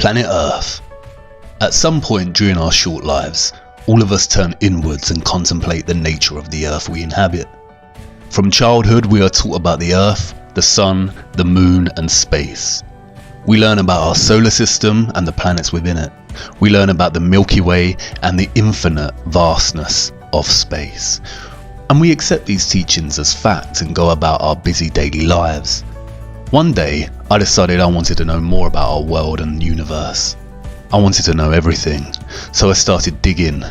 Planet Earth. At some point during our short lives, all of us turn inwards and contemplate the nature of the Earth we inhabit. From childhood, we are taught about the Earth, the Sun, the Moon, and space. We learn about our solar system and the planets within it. We learn about the Milky Way and the infinite vastness of space. And we accept these teachings as fact and go about our busy daily lives. One day, I decided I wanted to know more about our world and universe. I wanted to know everything, so I started digging.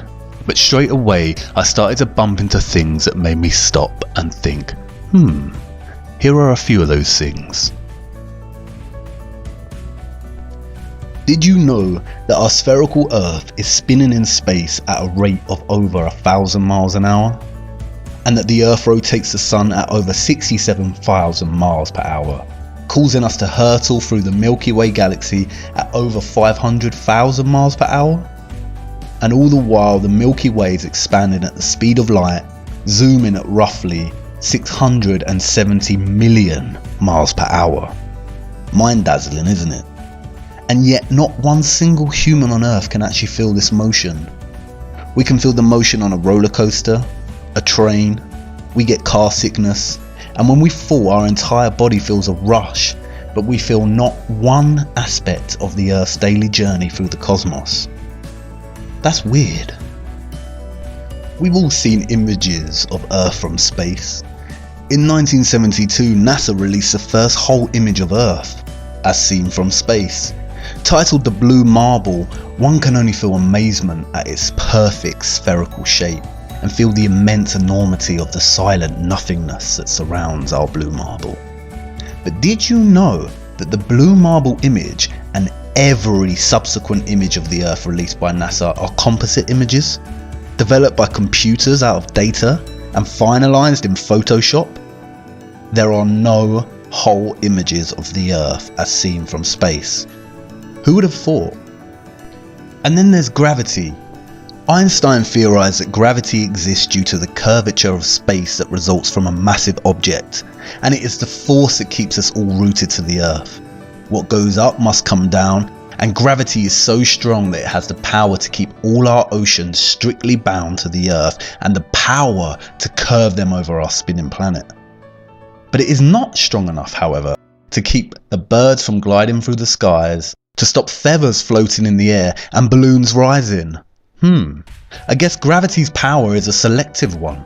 But straight away, I started to bump into things that made me stop and think, here are a few of those things. Did you know that our spherical Earth is spinning in space at a rate of over 1,000 miles an hour? And that the Earth rotates the Sun at over 67,000 miles per hour, causing us to hurtle through the Milky Way galaxy at over 500,000 miles per hour? And all the while the Milky Way is expanding at the speed of light, zooming at roughly 670 million miles per hour. Mind-dazzling, isn't it? And yet not one single human on Earth can actually feel this motion. We can feel the motion on a roller coaster, a train, we get car sickness, and when we fall our entire body feels a rush, but we feel not one aspect of the Earth's daily journey through the cosmos. That's weird. We've all seen images of Earth from space. In 1972, NASA released the first whole image of Earth, as seen from space. Titled The Blue Marble, one can only feel amazement at its perfect spherical shape and feel the immense enormity of the silent nothingness that surrounds our blue marble. But did you know that the Blue Marble image and every subsequent image of the Earth released by NASA are composite images, developed by computers out of data and finalized in Photoshop? There are no whole images of the Earth as seen from space. Who would have thought? And then there's gravity. Einstein theorized that gravity exists due to the curvature of space that results from a massive object, and it is the force that keeps us all rooted to the Earth. What goes up must come down, and gravity is so strong that it has the power to keep all our oceans strictly bound to the Earth and the power to curve them over our spinning planet. But it is not strong enough, however, to keep the birds from gliding through the skies, to stop feathers floating in the air and balloons rising. I guess gravity's power is a selective one.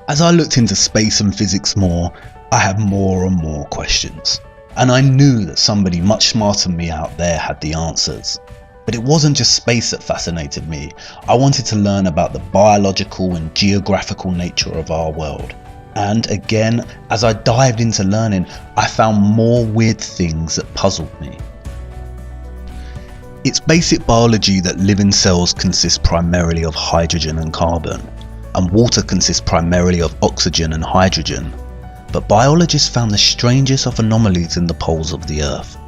As I looked into space and physics more, I had more and more questions. And I knew that somebody much smarter than me out there had the answers. But it wasn't just space that fascinated me. I wanted to learn about the biological and geographical nature of our world. And again, as I dived into learning, I found more weird things that puzzled me. It's basic biology that living cells consist primarily of hydrogen and carbon, and water consists primarily of oxygen and hydrogen. But biologists found the strangest of anomalies in the poles of the Earth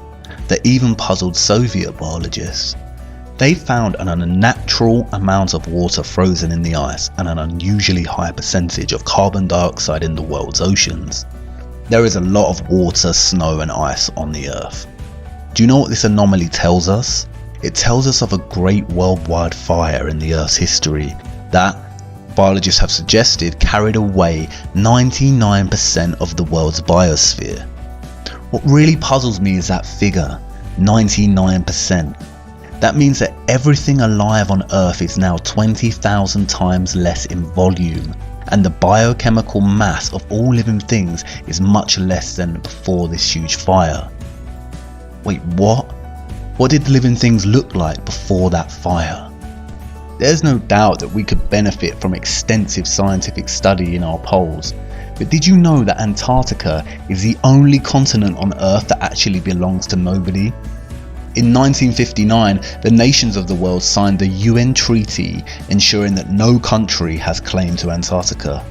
that even puzzled Soviet biologists. They found an unnatural amount of water frozen in the ice and an unusually high percentage of carbon dioxide in the world's oceans. There is a lot of water, snow and ice on the Earth. Do you know what this anomaly tells us? It tells us of a great worldwide fire in the Earth's history that, biologists have suggested, carried away 99% of the world's biosphere. What really puzzles me is that figure, 99%. That means that everything alive on Earth is now 20,000 times less in volume, and the biochemical mass of all living things is much less than before this huge fire. Wait, what? What did living things look like before that fire? There's no doubt that we could benefit from extensive scientific study in our poles, but did you know that Antarctica is the only continent on Earth that actually belongs to nobody? In 1959, the nations of the world signed the UN Treaty ensuring that no country has claim to Antarctica.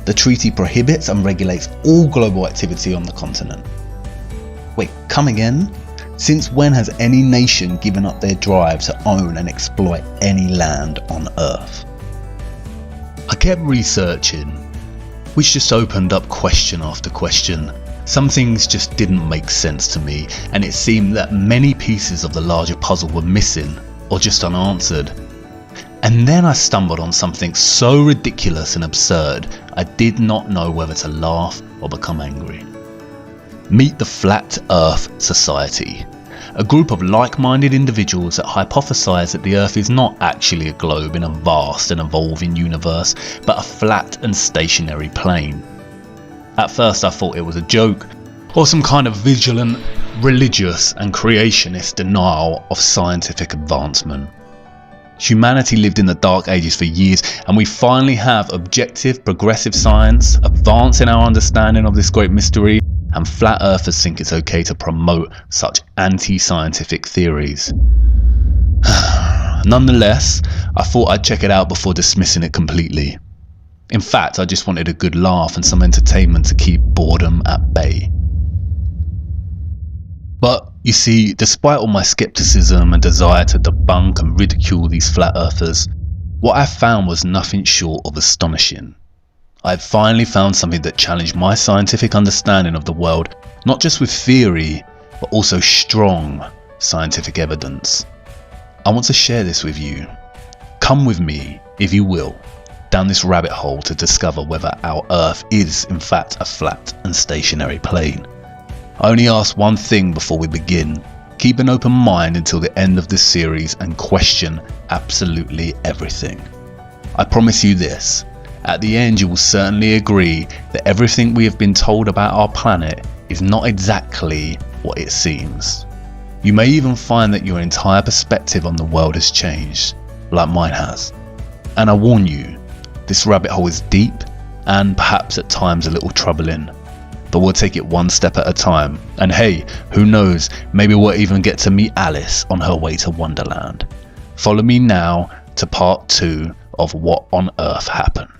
The treaty prohibits and regulates all global activity on the continent. Wait, come again? Since when has any nation given up their drive to own and exploit any land on Earth? I kept researching, which just opened up question after question, Some things just didn't make sense to me, and it seemed that many pieces of the larger puzzle were missing or just unanswered. And then I stumbled on something so ridiculous and absurd, I did not know whether to laugh or become angry. Meet the Flat Earth Society, a group of like-minded individuals that hypothesize that the Earth is not actually a globe in a vast and evolving universe, but a flat and stationary plane. At first I thought it was a joke, or some kind of vigilant, religious and creationist denial of scientific advancement. Humanity lived in the dark ages for years, and we finally have objective, progressive science advancing our understanding of this great mystery, and flat earthers think it's okay to promote such anti-scientific theories. Nonetheless, I thought I'd check it out before dismissing it completely. In fact, I just wanted a good laugh and some entertainment to keep boredom at bay. But you see, despite all my skepticism and desire to debunk and ridicule these flat earthers, what I found was nothing short of astonishing. I had finally found something that challenged my scientific understanding of the world, not just with theory, but also strong scientific evidence. I want to share this with you. Come with me, if you will, down this rabbit hole to discover whether our Earth is in fact a flat and stationary plane. I only ask one thing before we begin. Keep an open mind until the end of this series and question absolutely everything. I promise you this, at the end you will certainly agree that everything we have been told about our planet is not exactly what it seems. You may even find that your entire perspective on the world has changed, like mine has. And I warn you, this rabbit hole is deep and perhaps at times a little troubling, but we'll take it one step at a time. And hey, who knows, maybe we'll even get to meet Alice on her way to Wonderland. Follow me now to part 2 of What on Earth Happened.